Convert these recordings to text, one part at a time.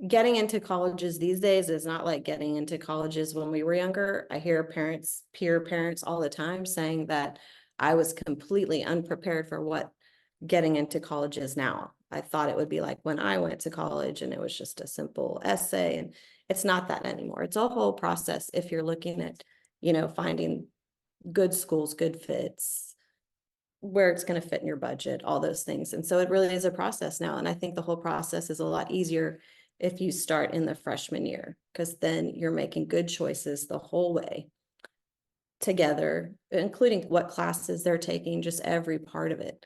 getting into colleges these days is not like getting into colleges when we were younger. I hear peer parents all the time saying that I was completely unprepared for what getting into college is now. I thought it would be like when I went to college and it was just a simple essay, and it's not that anymore. It's a whole process if you're looking at, finding good schools, good fits, where it's going to fit in your budget, all those things. And so it really is a process now. And I think the whole process is a lot easier if you start in the freshman year, because then you're making good choices the whole way together, including what classes they're taking. Just every part of it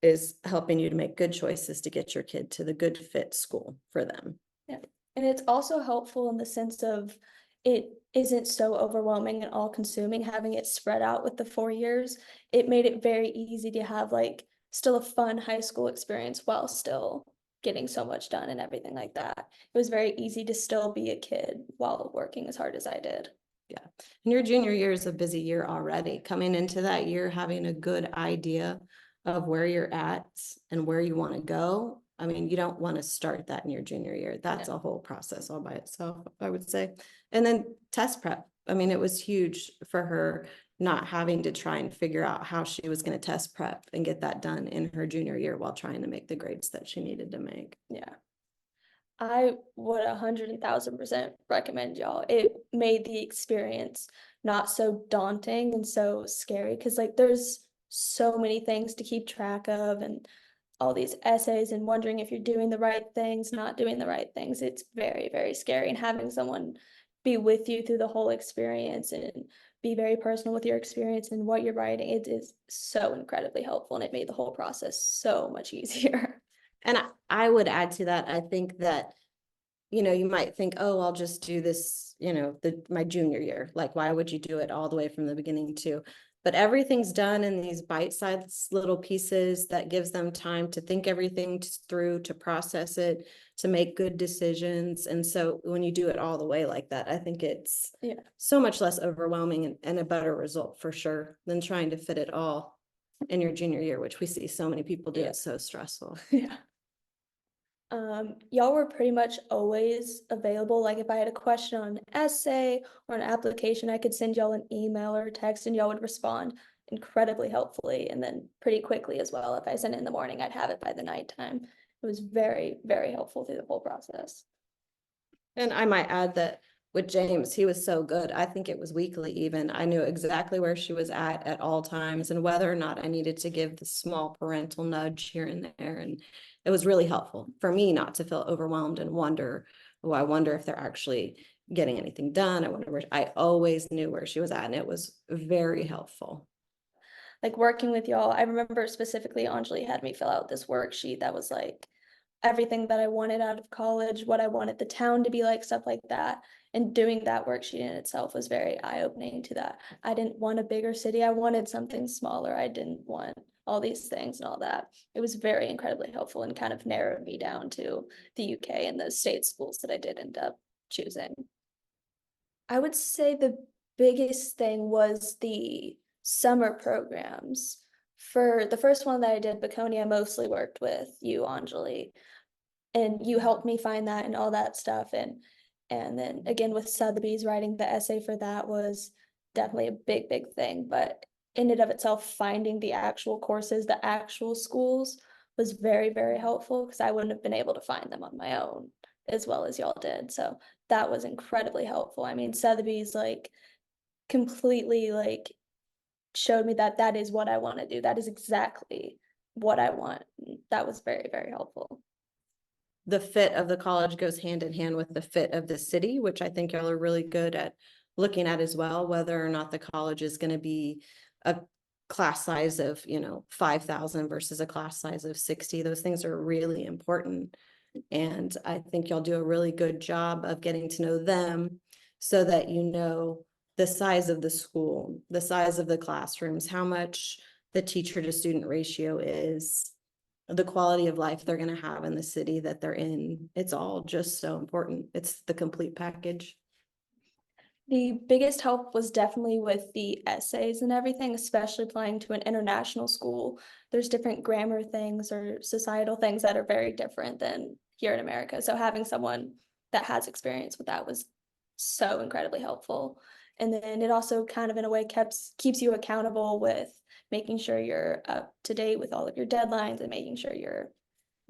is helping you to make good choices to get your kid to the good fit school for them. Yeah. And it's also helpful in the sense of it isn't so overwhelming and all consuming having it spread out with the 4 years. It made it very easy to have like still a fun high school experience while still getting so much done and everything like that. It was very easy to still be a kid while working as hard as I did. Yeah. And your junior year is a busy year already. Coming into that year, having a good idea of where you're at and where you want to go. I mean, you don't want to start that in your junior year. That's a whole process all by itself, I would say. And then test prep. I mean, it was huge for her not having to try and figure out how she was going to test prep and get that done in her junior year while trying to make the grades that she needed to make. Yeah. I would 100,000% recommend y'all. It made the experience not so daunting and so scary because like there's so many things to keep track of and all these essays and wondering if you're doing the right things, not doing the right things. It's very, very scary. And having someone be with you through the whole experience and be very personal with your experience and what you're writing, it is so incredibly helpful. And it made the whole process so much easier. And I would add to that, I think that, you might think, oh, I'll just do this, my junior year. Like, why would you do it all the way from the beginning too? But everything's done in these bite-sized little pieces that gives them time to think everything through, to process it, to make good decisions. And so when you do it all the way like that, I think it's so much less overwhelming and a better result for sure than trying to fit it all in your junior year, which we see so many people do. It's so stressful. Yeah. Y'all were pretty much always available. Like if I had a question on an essay or an application, I could send y'all an email or a text and y'all would respond incredibly helpfully and then pretty quickly as well. If I sent it in the morning, I'd have it by the nighttime. It was very, very helpful through the whole process. And I might add that with James, he was so good. I think it was weekly even. I knew exactly where she was at all times and whether or not I needed to give the small parental nudge here and there. And it was really helpful for me not to feel overwhelmed and wonder, oh, I wonder if they're actually getting anything done. I wonder where I always knew where she was at, and it was very helpful. Like working with y'all, I remember specifically Anjali had me fill out this worksheet that was like everything that I wanted out of college, what I wanted the town to be like, stuff like that. And doing that worksheet in itself was very eye-opening to that. I didn't want a bigger city. I wanted something smaller. I didn't want all these things and all that. It was very incredibly helpful and kind of narrowed me down to the UK and the state schools that I did end up choosing. I would say the biggest thing was the summer programs. For the first one that I did, Baconia, I mostly worked with you, Anjali, and you helped me find that and all that stuff. And then again with Sotheby's, writing the essay for that was definitely a big, big thing. But in and of itself, finding the actual courses, the actual schools was very, very helpful because I wouldn't have been able to find them on my own as well as y'all did. So that was incredibly helpful. I mean, Sotheby's like completely like showed me that that is what I want to do. That is exactly what I want. That was very, very helpful. The fit of the college goes hand in hand with the fit of the city, which I think y'all are really good at looking at as well, whether or not the college is going to be a class size of, 5,000 versus a class size of 60. Those things are really important. And I think y'all do a really good job of getting to know them so that you know the size of the school, the size of the classrooms, how much the teacher to student ratio is, the quality of life they're going to have in the city that they're in. It's all just so important. It's the complete package. The biggest help was definitely with the essays and everything, especially applying to an international school. There's different grammar things or societal things that are very different than here in America. So having someone that has experience with that was so incredibly helpful. And then it also kind of in a way keeps you accountable with making sure you're up to date with all of your deadlines and making sure you're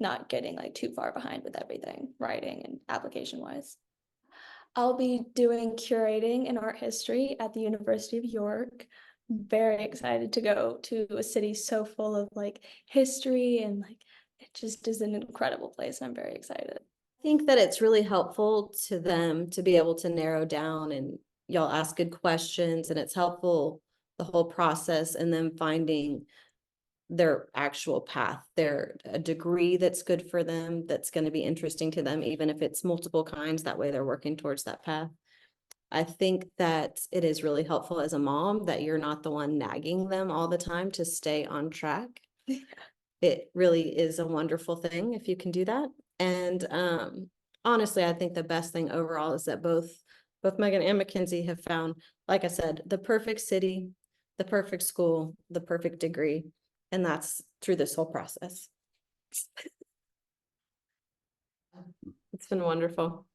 not getting like too far behind with everything, writing and application wise. I'll be doing curating in art history at the University of York. Very excited to go to a city so full of like history and like it just is an incredible place. I'm very excited. I think that it's really helpful to them to be able to narrow down, and y'all ask good questions, and it's helpful the whole process, and then finding their actual path, a degree that's good for them, that's going to be interesting to them, even if it's multiple kinds, that way they're working towards that path. I think that it is really helpful as a mom that you're not the one nagging them all the time to stay on track. It really is a wonderful thing if you can do that. And honestly, I think the best thing overall is that both Megan and Mackenzie have found, like I said, the perfect city, the perfect school, the perfect degree. And that's through this whole process. It's been wonderful.